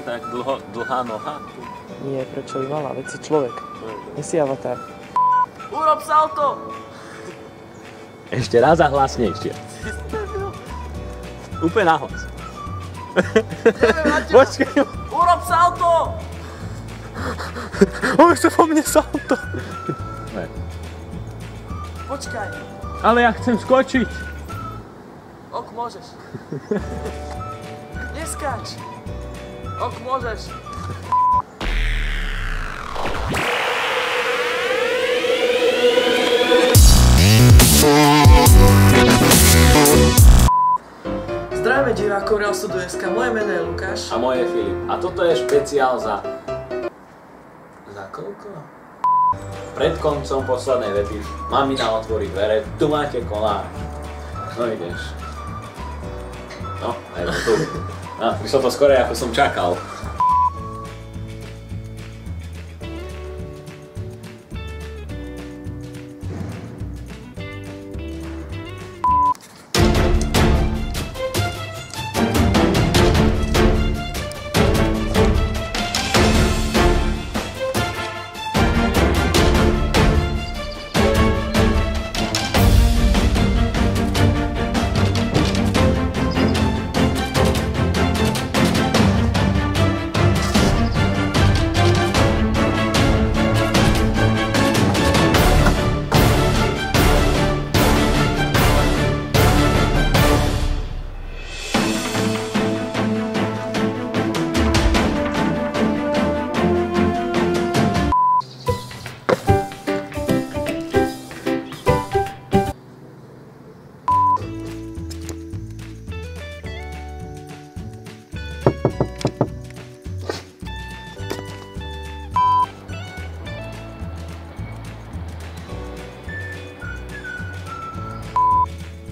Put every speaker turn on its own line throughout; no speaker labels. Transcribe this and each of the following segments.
tak dlhá noha?
Nie, prečo by mala? Veď si človek. Nie si avatar.
Urob salto!
Ešte raz a hlasnejšie. Úplne nahlas. Počkaj.
Urob salto!
On chce po mne salto. Ne.
Počkaj.
Ale ja chcem skočiť.
Ok, môžeš. Neskáč. Ok, môžeš. Zdravíme divákov Real Studio.sk, moje meno je Lukáš.
A moje je Filip. A toto je špeciál za... Za koľko? Pred koncom poslednej vety. Mamina otvorí dvere, tu máte koláč. No ideš. No, aj tu. No, prišlo to skorej, ako som čakal.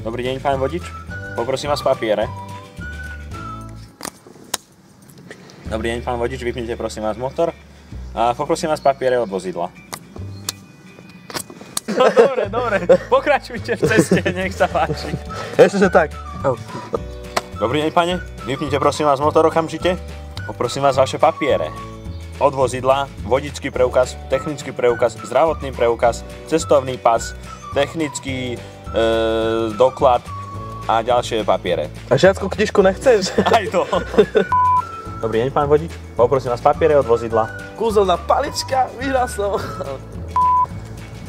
Dobrý deň, pán vodič. Poprosím vás papiere. Dobrý deň, pán vodič, vypnite prosím vás motor. A poprosím vás papiere od vozidla. No, dobre. Pokračujte v ceste, nech sa páči.
Ešte že tak.
Dobrý deň, pane. Vypnite prosím vás motor okamžite. Poprosím vás vaše papiere. Od vozidla, vodičský preukaz, technický preukaz, zdravotný preukaz, cestovný pas, technický doklad a ďalšie papiere.
A žiackú knižku nechceš?
Aj to. Dobrý deň, pán vodič. Poprosím vás papiere od vozidla.
Kúzelná palička, vyhral som.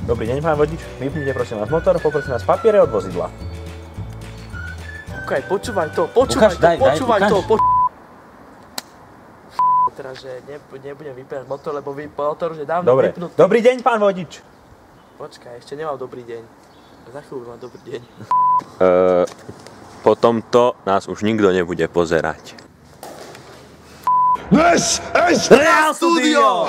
Dobrý deň, pán vodič. Vypnite prosím vás motor. Poprosím vás papiere od vozidla.
Ok, počúvaj to. Teraz, že nebudem vypínať motor, lebo motor už je dávno vypnutý.
Dobrý deň, pán vodič.
Počkaj, ešte nemám dobrý deň. Za chvíľu mám dobrý deň.
Po tomto nás už nikto nebude pozerať.
This is Real Studio!